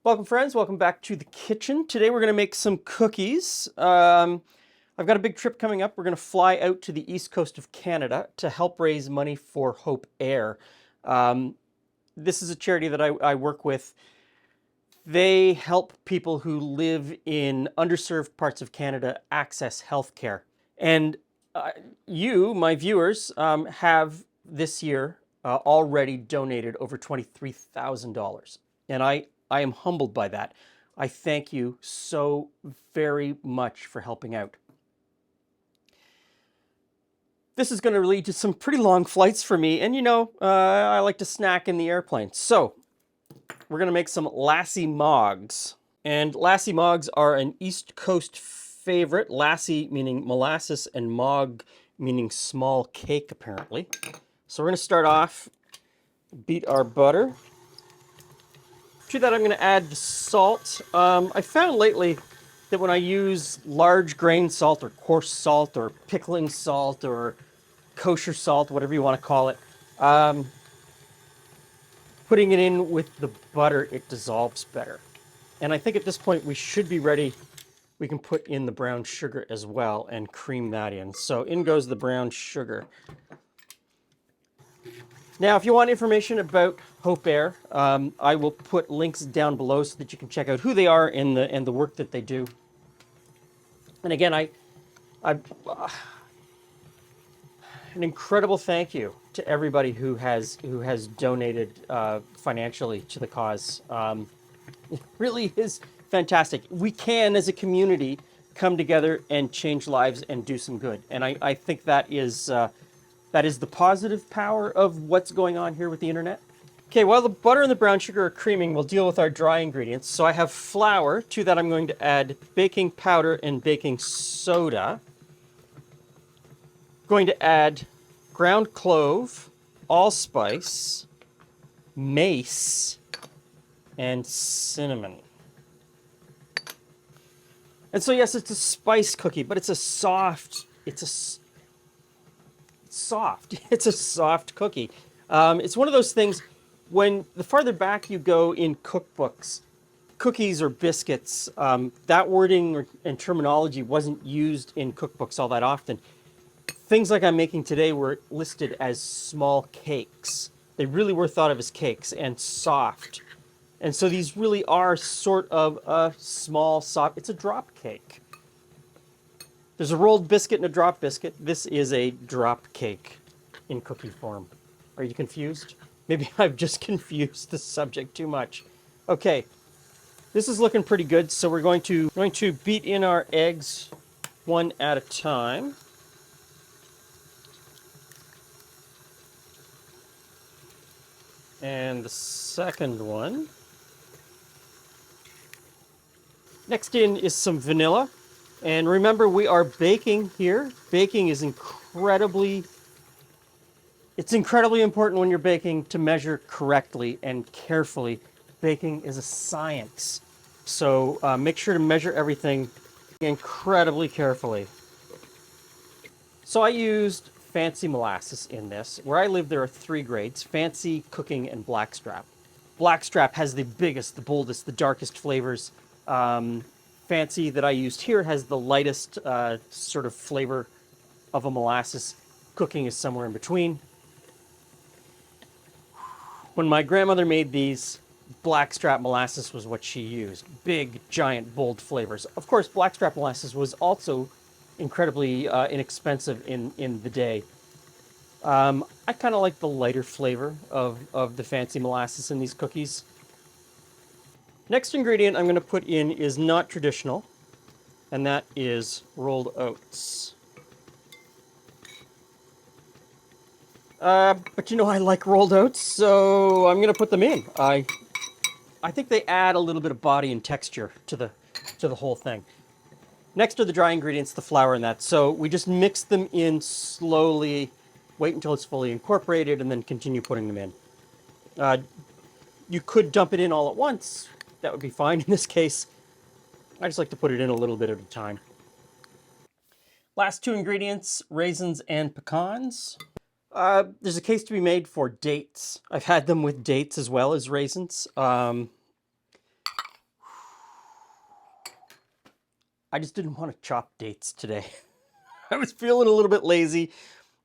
Welcome friends, welcome back to the kitchen. Today we're going to make some cookies. I've got a big trip coming up. We're going to fly out to the east coast of Canada to help raise money for Hope Air. This is a charity that I work with. They help people who live in underserved parts of Canada access healthcare. And you, my viewers, have this year already donated over $23,000. And I am humbled by that. I thank you so very much for helping out. This is going to lead to some pretty long flights for me. And you know, I like to snack in the airplane. So we're going to make some Lassy Mogs. And Lassy Mogs are an East Coast favorite. Lassy meaning molasses and Mog meaning small cake, apparently. So we're going to start off, beat our butter. To that I'm going to add the salt. I found lately that when I use large grain salt or coarse salt or pickling salt or kosher salt, whatever you want to call it, putting it in with the butter, it dissolves better. And I think at this point we should be ready. We can put in the brown sugar as well and cream that in. So in goes the brown sugar. Now, if you want information about Hope Air, I will put links down below so that you can check out who they are and the work that they do. And again, an incredible thank you to everybody who has donated financially to the cause. It really is fantastic. We can, as a community, come together and change lives and do some good. And I think that is the positive power of what's going on here with the internet. Okay, while the butter and the brown sugar are creaming, we'll deal with our dry ingredients. So I have flour. To that I'm going to add baking powder and baking soda. Going to add ground clove, allspice, mace, and cinnamon. And so yes, it's a spice cookie, but it's a soft cookie. It's one of those things, when the farther back you go in cookbooks, cookies or biscuits, that wording and terminology wasn't used in cookbooks all that often. Things like I'm making today were listed as small cakes. They really were thought of as cakes and soft. And so these really are sort of a small, soft, it's a drop cake. There's a rolled biscuit and a drop biscuit. This is a drop cake in cookie form. Are you confused? Maybe I've just confused the subject too much. Okay, this is looking pretty good. So we're going to beat in our eggs one at a time. And the second one. Next in is some vanilla. And remember, we are baking here. Baking is incredibly important when you're baking to measure correctly and carefully. Baking is a science. So make sure to measure everything incredibly carefully. So I used fancy molasses in this. Where I live, there are 3 grades: fancy, cooking, and blackstrap. Blackstrap has the biggest, the boldest, the darkest flavors. Fancy that I used here has the lightest sort of flavor of a molasses. Cooking is somewhere in between. When my grandmother made these, blackstrap molasses was what she used. Big, giant, bold flavors. Of course, blackstrap molasses was also incredibly inexpensive in the day. I kind of like the lighter flavor of the fancy molasses in these cookies. Next ingredient I'm going to put in is not traditional, and that is rolled oats. But you know, I like rolled oats, so I'm going to put them in. I think they add a little bit of body and texture to the whole thing. Next are the dry ingredients, the flour and that. So we just mix them in slowly, wait until it's fully incorporated, and then continue putting them in. You could dump it in all at once. That would be fine in this case. I just like to put it in a little bit at a time. Last 2 ingredients, raisins and pecans. There's a case to be made for dates. I've had them with dates as well as raisins. I just didn't want to chop dates today. I was feeling a little bit lazy,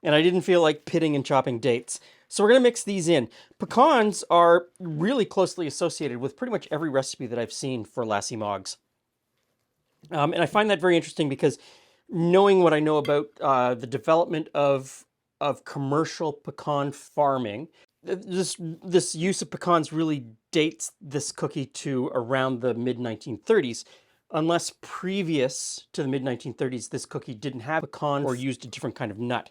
and I didn't feel like pitting and chopping dates. So we're going to mix these in. Pecans are really closely associated with pretty much every recipe that I've seen for Lassy Mogs. And I find that very interesting because knowing what I know about the development of commercial pecan farming, this use of pecans really dates this cookie to around the mid-1930s. Unless previous to the mid-1930s, this cookie didn't have pecan or used a different kind of nut,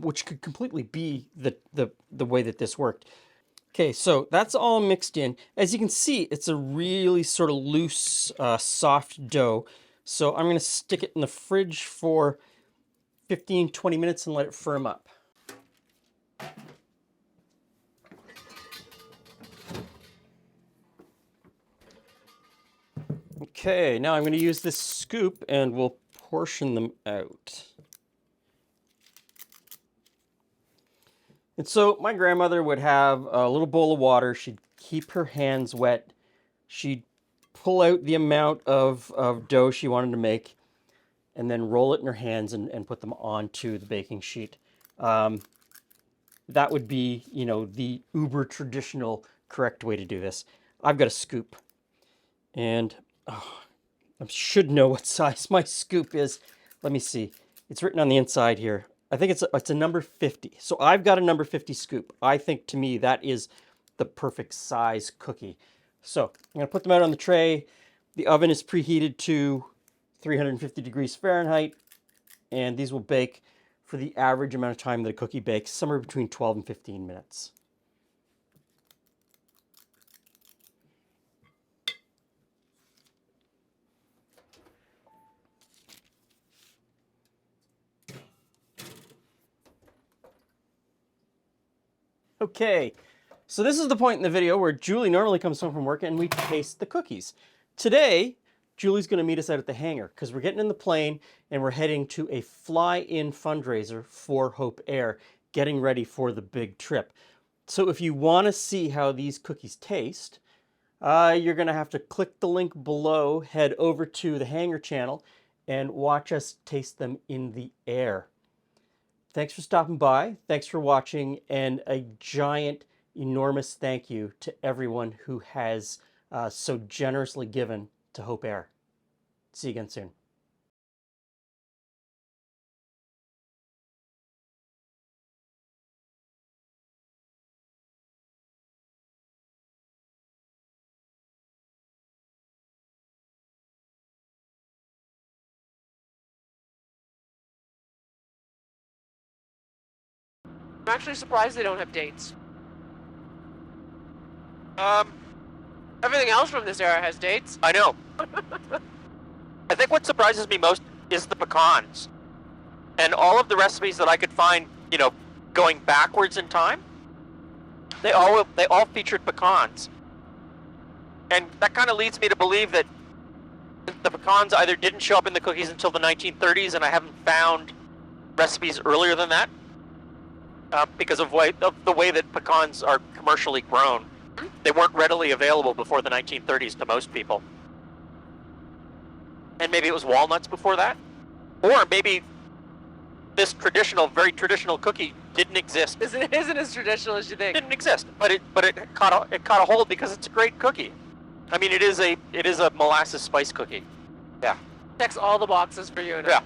which could completely be the way that this worked. Okay, so that's all mixed in. As you can see, it's a really sort of loose, soft dough. So I'm going to stick it in the fridge for 15-20 minutes and let it firm up. Okay, now I'm going to use this scoop and we'll portion them out. And so my grandmother would have a little bowl of water. She'd keep her hands wet. She'd pull out the amount of dough she wanted to make and then roll it in her hands and put them onto the baking sheet. That would be, you know, the uber traditional correct way to do this. I've got a scoop. And I should know what size my scoop is. Let me see. It's written on the inside here. I think it's a number 50. So I've got a number 50 scoop. I think to me that is the perfect size cookie. So I'm going to put them out on the tray. The oven is preheated to 350 degrees Fahrenheit. And these will bake for the average amount of time that a cookie bakes, somewhere between 12 and 15 minutes. Okay, so this is the point in the video where Julie normally comes home from work and we taste the cookies. Today, Julie's going to meet us out at the hangar because we're getting in the plane and we're heading to a fly-in fundraiser for Hope Air, getting ready for the big trip. So if you want to see how these cookies taste, you're going to have to click the link below, head over to the hangar channel, and watch us taste them in the air. Thanks for stopping by. Thanks for watching. And a giant, enormous thank you to everyone who has so generously given to Hope Air. See you again soon. I'm actually surprised they don't have dates. Everything else from this era has dates. I know. I think what surprises me most is the pecans. And all of the recipes that I could find, you know, going backwards in time, they all featured pecans. And that kind of leads me to believe that the pecans either didn't show up in the cookies until the 1930s, and I haven't found recipes earlier than that, because of the way that pecans are commercially grown. They weren't readily available before the 1930s to most people. And maybe it was walnuts before that? Or maybe this very traditional cookie didn't exist. Isn't as traditional as you think. It didn't exist, but it caught a hold because it's a great cookie. I mean, it is a molasses spice cookie. Yeah. Checks all the boxes for you. Yeah.